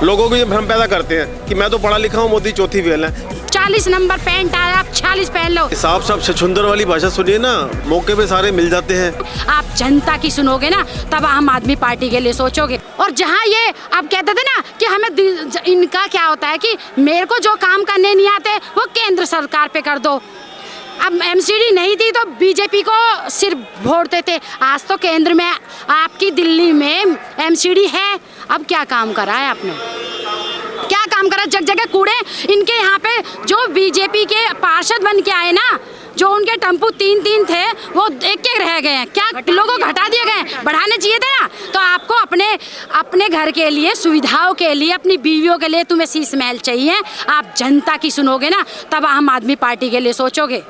लोगों को ये भ्रम पैदा करते हैं कि मैं तो पढ़ा लिखा हूँ, मोदी चौथी फेल है। 40 नंबर पैंट आया, आप 46 पहन लो। साफ साफ छछुंदर वाली भाषा सुनिए ना, मौके पे सारे मिल जाते हैं। आप जनता की सुनोगे ना, तब आम आदमी पार्टी के लिए सोचोगे। और जहाँ ये आप कहते थे ना कि हमें, इनका क्या होता है कि मेरे को जो काम करने नहीं आते वो केंद्र सरकार पे कर दो। अब एमसीडी नहीं थी तो बीजेपी को सिर्फ वोट देते, आज तो केंद्र में आपकी दिल्ली में एमसीडी है। अब क्या काम करा है आपने, क्या काम करा? जगह जगह कूड़े। इनके यहाँ पे जो बीजेपी के पार्षद बन के आए ना, जो उनके टेम्पू 3-3 थे वो एक रह गए हैं। क्या लोगों को हटा दिए गए? बढ़ाने चाहिए थे ना। तो आपको अपने घर के लिए, सुविधाओं के लिए, अपनी बीवियों के लिए तुम्हें शीश महल चाहिए। आप जनता की सुनोगे ना, तब आम आदमी पार्टी के लिए सोचोगे।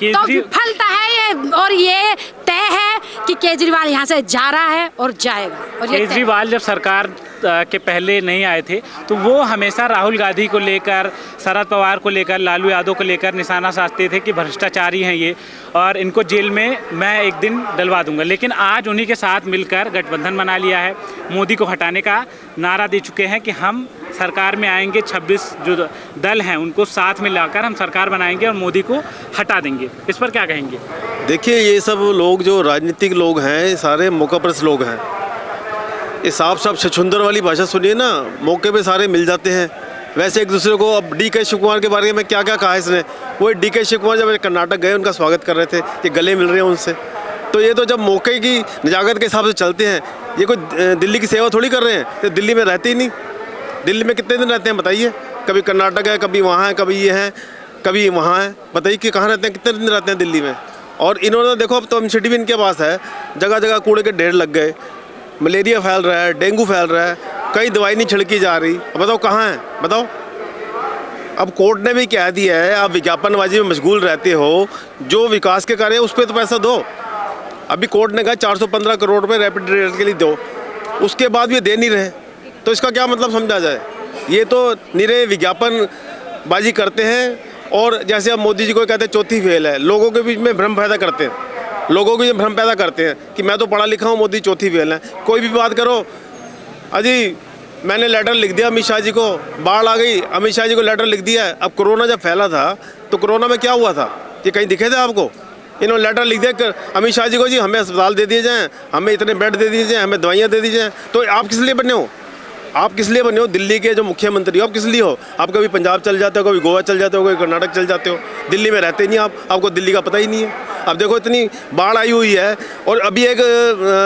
तो फलता है ये, और ये तय है कि केजरीवाल यहाँ से जा रहा है और जाएगा। और केजरीवाल जब सरकार के पहले नहीं आए थे तो वो हमेशा राहुल गांधी को लेकर, शरद पवार को लेकर, लालू यादव को लेकर निशाना साधते थे कि भ्रष्टाचारी हैं ये और इनको जेल में मैं एक दिन डलवा दूंगा। लेकिन आज उन्हीं के साथ मिलकर गठबंधन बना लिया है, मोदी को हटाने का नारा दे चुके हैं कि हम सरकार में आएंगे, 26 जो दल हैं उनको साथ में लाकर हम सरकार बनाएंगे और मोदी को हटा देंगे। इस पर क्या कहेंगे? देखिए, ये सब लोग जो राजनीतिक लोग हैं सारे मौकापरस्त लोग हैं। ये साफ साफ छछुंदर वाली भाषा सुनिए ना, मौके पे सारे मिल जाते हैं। वैसे एक दूसरे को, अब DK शिव कुमार के बारे में क्या क्या कहा इसने। वो DK शिव कुमार जब कर्नाटक गए उनका स्वागत कर रहे थे, ये गले मिल रहे हैं उनसे। तो ये तो जब मौके की नजाकत के हिसाब से चलते हैं, ये कोई दिल्ली की सेवा थोड़ी कर रहे हैं। तो दिल्ली में रहते ही नहीं। दिल्ली में कितने दिन रहते हैं बताइए? कभी कर्नाटक है, कभी वहाँ है, कभी ये है, कभी वहाँ है। बताइए कि कहाँ रहते हैं, कितने दिन रहते हैं दिल्ली में। और इन्होंने देखो, अब तो एमसीडी भी इनके पास है, जगह जगह कूड़े के ढेर लग गए, मलेरिया फैल रहा है, डेंगू फैल रहा है, कहीं दवाई नहीं छिड़की जा रही। अब बताओ कहाँ है, बताओ। अब कोर्ट ने भी कह दिया है, आप विज्ञापनबाजी में मशगूल रहते हो, जो विकास के कार्य है उस पर तो पैसा दो। अभी कोर्ट ने कहा 415 करोड़ रुपये रैपिड रेट के लिए दो, उसके बाद भी दे नहीं रहे। तो इसका क्या मतलब समझा जाए? ये तो निरे विज्ञापनबाजी करते हैं। और जैसे अब मोदी जी को कहते हैं चौथी फेल है, लोगों के बीच में भ्रम पैदा करते हैं। लोगों को ये भ्रम पैदा करते हैं कि मैं तो पढ़ा लिखा हूँ, मोदी चौथी फेल है। कोई भी बात करो, अजी मैंने लेटर लिख दिया अमित शाह जी को, बाढ़ आ गई, अमित शाह जी को लेटर लिख दिया है। अब कोरोना जब फैला था तो कोरोना में क्या हुआ था, ये कहीं दिखे थे आपको? इन्होंने लेटर लिख दिया अमित शाह जी को, जी हमें अस्पताल दे दिए जाएँ, हमें इतने बेड दे दिए जाएँ, हमें दवाइयाँ दे दी जाएँ। तो आप किस लिए बने हो? आप किस लिए बने हो? दिल्ली के जो मुख्यमंत्री हो, आप किस लिए हो? आप कभी पंजाब चल जाते हो, कभी गोवा चल जाते हो, कभी कर्नाटक चल जाते हो, दिल्ली में रहते नहीं आप, आपको दिल्ली का पता ही नहीं है। अब देखो, इतनी बाढ़ आई हुई है और अभी एक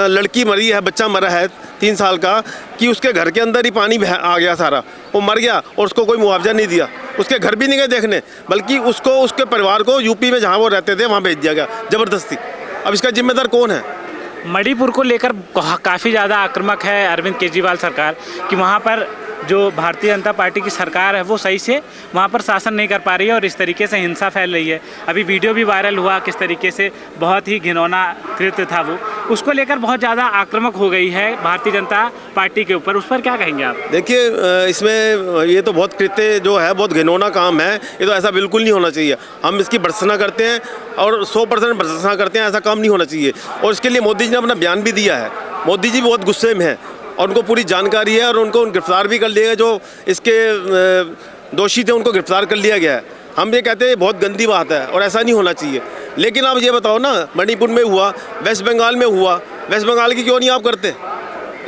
लड़की मरी है, बच्चा मरा है 3 साल का, कि उसके घर के अंदर ही पानी आ गया सारा, वो मर गया और उसको कोई मुआवजा नहीं दिया। उसके घर भी नहीं गए देखने, बल्कि उसको, उसके परिवार को यूपी में जहाँ वो रहते थे वहाँ भेज दिया गया ज़बरदस्ती। अब इसका जिम्मेदार कौन है? मणिपुर को लेकर काफ़ी ज़्यादा आक्रामक है अरविंद केजरीवाल सरकार कि वहाँ पर जो भारतीय जनता पार्टी की सरकार है वो सही से वहाँ पर शासन नहीं कर पा रही है और इस तरीके से हिंसा फैल रही है। अभी वीडियो भी वायरल हुआ किस तरीके से, बहुत ही घिनौना कृत्य था वो, उसको लेकर बहुत ज़्यादा आक्रामक हो गई है भारतीय जनता पार्टी के ऊपर। उस पर क्या कहेंगे आप? देखिए, इसमें ये तो बहुत कृत्य जो है, बहुत घिनौना काम है। ये तो ऐसा बिल्कुल नहीं होना चाहिए। हम इसकी भर्त्सना करते हैं और 100% भर्त्सना करते हैं, ऐसा काम नहीं होना चाहिए। और इसके लिए मोदी जी ने अपना बयान भी दिया है। मोदी जी बहुत गुस्से में हैं और उनको पूरी जानकारी है और उनको गिरफ्तार भी कर लिया गया, जो इसके दोषी थे उनको गिरफ्तार कर लिया गया है। हम ये कहते हैं बहुत गंदी बात है और ऐसा नहीं होना चाहिए। लेकिन आप ये बताओ ना, मणिपुर में हुआ, वेस्ट बंगाल में हुआ, वेस्ट बंगाल की क्यों नहीं आप करते?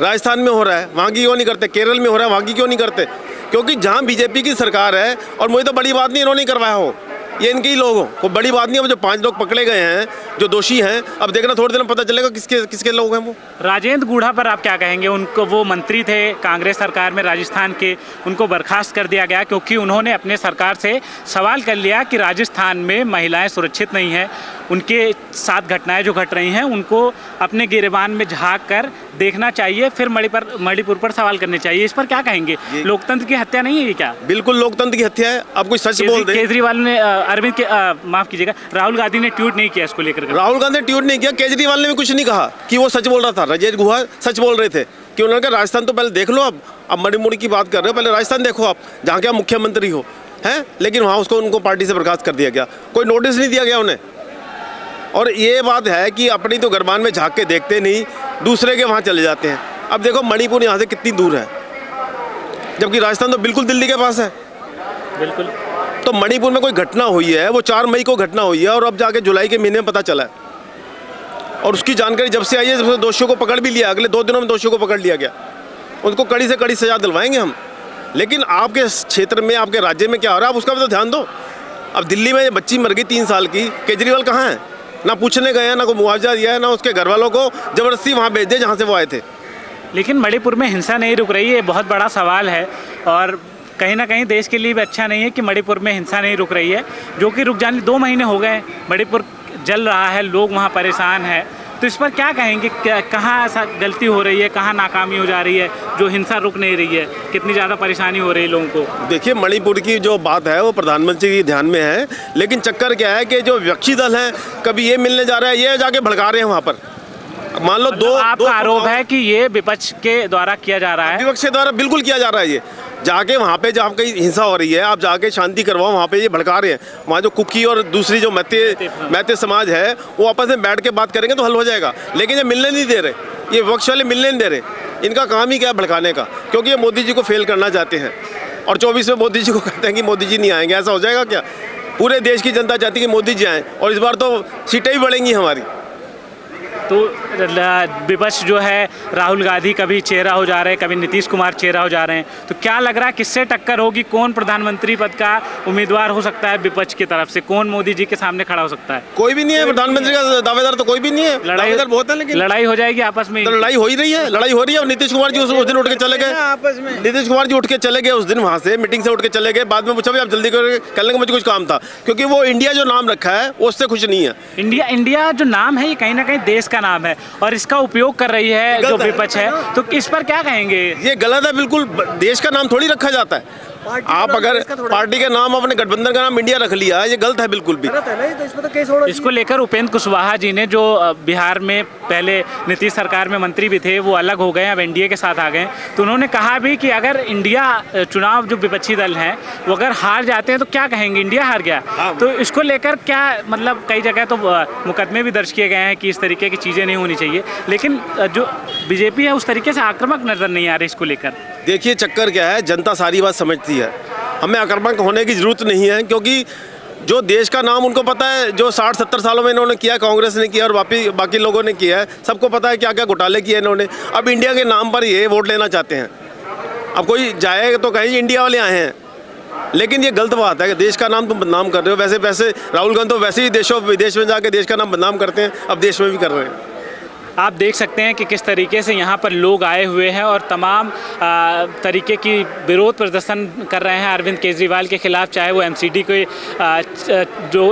राजस्थान में हो रहा है, वहाँ की क्यों नहीं करते? केरल में हो रहा है, वहाँ की क्यों नहीं करते? क्योंकि जहाँ बीजेपी की सरकार है, और मुझे तो बड़ी बात नहीं इन्होंने करवाया हो, ये इनके ही लोगों को बड़ी बात नहीं है। जो 5 लोग पकड़े गए हैं जो दोषी हैं, अब देखना थोड़ी देर में पता चलेगा किसके लोग हैं वो। राजेंद्र गूढ़ा पर आप क्या कहेंगे? उनको, वो मंत्री थे कांग्रेस सरकार में राजस्थान के, उनको बर्खास्त कर दिया गया क्योंकि उन्होंने अपने सरकार से सवाल कर लिया कि राजस्थान में महिलाएं सुरक्षित नहीं हैं, उनके साथ घटनाएं जो घट रही हैं उनको अपने गिरेबान में झाँक कर देखना चाहिए, फिर मणिपुर पर सवाल करने चाहिए। इस पर क्या कहेंगे? लोकतंत्र की हत्या नहीं है ये क्या? बिल्कुल लोकतंत्र की हत्या है। आप कोई सच बोल दे। केजरीवाल ने, अरविंद के माफ कीजिएगा, राहुल गांधी ने ट्वीट नहीं किया इसको लेकर। राहुल गांधी ने ट्वीट नहीं किया, केजरीवाल ने भी कुछ नहीं कहा कि वो सच बोल रहा था। राजेंद्र गुहा सच बोल रहे थे कि उन्होंने कहा राजस्थान तो पहले देख लो, अब मणिपुर की बात कर रहे हो, पहले राजस्थान देखो आप, जहाँ के आप मुख्यमंत्री हो हैं। लेकिन वहाँ उनको पार्टी से बर्खास्त कर दिया गया, कोई नोटिस नहीं दिया गया उन्हें। और ये बात है कि अपनी तो गरबान में झाँक के देखते नहीं, दूसरे के वहाँ चले जाते हैं। अब देखो मणिपुर यहाँ से कितनी दूर है, जबकि राजस्थान तो बिल्कुल दिल्ली के पास है। बिल्कुल। तो मणिपुर में कोई घटना हुई है, वो 4 मई को घटना हुई है और अब जाके जुलाई के महीने में पता चला है। और उसकी जानकारी जब से आई है, जब से दोषियों को पकड़ भी लिया, अगले 2 दिनों में दोषियों को पकड़ लिया गया। उनको कड़ी से कड़ी सजा दिलवाएंगे हम। लेकिन आपके क्षेत्र में, आपके राज्य में क्या हो रहा है, आप उसका भी तो ध्यान दो। अब दिल्ली में बच्ची मर गई 3 साल की, केजरीवाल कहाँ है? ना पूछने गए हैं, ना कोई मुआवजा दिया है, ना उसके घर वालों को ज़बरदस्ती वहाँ भेज दिया जहाँ से वो आए थे। लेकिन मणिपुर में हिंसा नहीं रुक रही है, ये बहुत बड़ा सवाल है और कहीं ना कहीं देश के लिए भी अच्छा नहीं है कि मणिपुर में हिंसा नहीं रुक रही है, जो कि रुक जाने 2 महीने हो गए। मणिपुर जल रहा है, लोग वहाँ परेशान हैं। तो इस पर क्या कहेंगे, कहाँ ऐसा गलती हो रही है, कहाँ नाकामी हो जा रही है जो हिंसा रुक नहीं रही है, कितनी ज़्यादा परेशानी हो रही है लोगों को? देखिए, मणिपुर की जो बात है वो प्रधानमंत्री के ध्यान में है, लेकिन चक्कर क्या है कि जो विपक्षी दल हैं, कभी ये मिलने जा रहा है, ये जाके भड़का रहे हैं वहाँ पर। मान लो मतलब आपका आरोप है कि ये विपक्ष के द्वारा किया जा रहा है? विपक्ष के द्वारा बिल्कुल किया जा रहा है। ये जाके वहाँ पे जहाँ कहीं हिंसा हो रही है, आप जाके शांति करवाओ, वहाँ पे ये भड़का रहे हैं। वहाँ जो कुकी और दूसरी जो मैते समाज है, वो आपस में बैठ के बात करेंगे तो हल हो जाएगा। लेकिन ये मिलने नहीं दे रहे, ये विपक्ष वाले मिलने नहीं दे रहे। इनका काम ही क्या है भड़काने का, क्योंकि ये मोदी जी को फेल करना चाहते हैं। और 24 में मोदी जी को कहते हैं कि मोदी जी नहीं आएंगे। ऐसा हो जाएगा क्या? पूरे देश की जनता चाहती है कि मोदी जी आएँ, और इस बार तो सीटें ही बढ़ेंगी हमारी। तो विपक्ष जो है, राहुल गांधी कभी चेहरा हो जा रहे हैं, कभी नीतीश कुमार चेहरा हो जा रहे हैं। तो क्या लग रहा है किससे टक्कर होगी, कौन प्रधानमंत्री पद का उम्मीदवार हो सकता है विपक्ष की तरफ से, कौन मोदी जी के सामने खड़ा हो सकता है? कोई भी नहीं है प्रधानमंत्री का दावेदार, तो कोई भी नहीं है। दावेदार बहुत है, लेकिन लड़ाई हो जाएगी आपस में। तो लड़ाई हो ही रही है, लड़ाई हो रही है। और नीतीश कुमार जी उस दिन उठ के चले गए आपस में। नीतीश कुमार जी उठ के चले गए उस दिन, वहाँ से मीटिंग से उठ के चले गए। बाद में पूछा भी आप जल्दी कर लेंगे, मुझे कुछ काम था, क्योंकि वो इंडिया जो नाम रखा है वो उससे खुश नहीं है। इंडिया जो नाम है, ये कहीं ना कहीं देश का नाम है और इसका उपयोग कर रही है जो विपक्ष है। तो इस पर क्या कहेंगे? ये गलत है बिल्कुल। देश का नाम थोड़ी रखा जाता है। आप अगर पार्टी के नाम, अपने गठबंधन का नाम इंडिया रख लिया, ये गलत है बिल्कुल भी। इसको लेकर उपेंद्र कुशवाहा जी ने, जो बिहार में पहले नीतीश सरकार में मंत्री भी थे, वो अलग हो गए, अब एनडीए के साथ आ गए। तो उन्होंने कहा भी कि अगर इंडिया चुनाव, जो विपक्षी दल हैं, वो अगर हार जाते हैं तो क्या कहेंगे, इंडिया हार गया। तो इसको लेकर क्या, मतलब कई जगह तो मुकदमे भी दर्ज किए गए हैं कि इस तरीके की चीज़ें नहीं होनी चाहिए, लेकिन जो बीजेपी है उस तरीके से आक्रामक नजर नहीं आ रही इसको लेकर। देखिए, चक्कर क्या है, जनता सारी बात समझती है। हमें आक्रामक होने की ज़रूरत नहीं है, क्योंकि जो देश का नाम उनको पता है, जो 60-70 सालों में इन्होंने किया, कांग्रेस ने किया और बाकी लोगों ने किया है, सबको पता है क्या क्या घोटाले किए इन्होंने। अब इंडिया के नाम पर ये वोट लेना चाहते हैं। अब कोई जाए तो कहीं इंडिया वाले आए हैं, लेकिन ये गलत बात है कि देश का नाम तुम बदनाम कर रहे हो। वैसे राहुल गांधी तो वैसे ही देशों विदेश में जाके देश का नाम बदनाम करते हैं, अब देश में भी कर रहे हैं। आप देख सकते हैं कि किस तरीके से यहाँ पर लोग आए हुए हैं और तमाम तरीके की विरोध प्रदर्शन कर रहे हैं अरविंद केजरीवाल के खिलाफ, चाहे वो एमसीडी के जो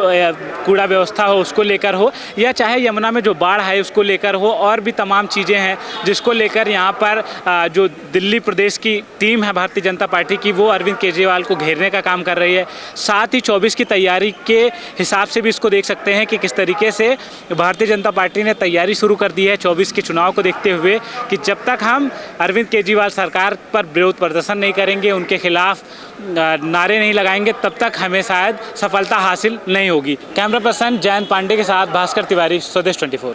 कूड़ा व्यवस्था हो उसको लेकर हो, या चाहे यमुना में जो बाढ़ है उसको लेकर हो, और भी तमाम चीज़ें हैं जिसको लेकर यहाँ पर जो दिल्ली प्रदेश की टीम है भारतीय जनता पार्टी की, वो अरविंद केजरीवाल को घेरने का काम कर रही है। साथ ही 24 की तैयारी के हिसाब से भी इसको देख सकते हैं कि किस तरीके से भारतीय जनता पार्टी ने तैयारी शुरू कर दी है 24 के चुनाव को देखते हुए, कि जब तक हम अरविंद केजरीवाल सरकार पर विरोध प्रदर्शन नहीं करेंगे, उनके खिलाफ नारे नहीं लगाएंगे, तब तक हमें शायद सफलता हासिल नहीं होगी। कैमरा पर्सन जयंत पांडे के साथ भास्कर तिवारी, स्वदेश 24।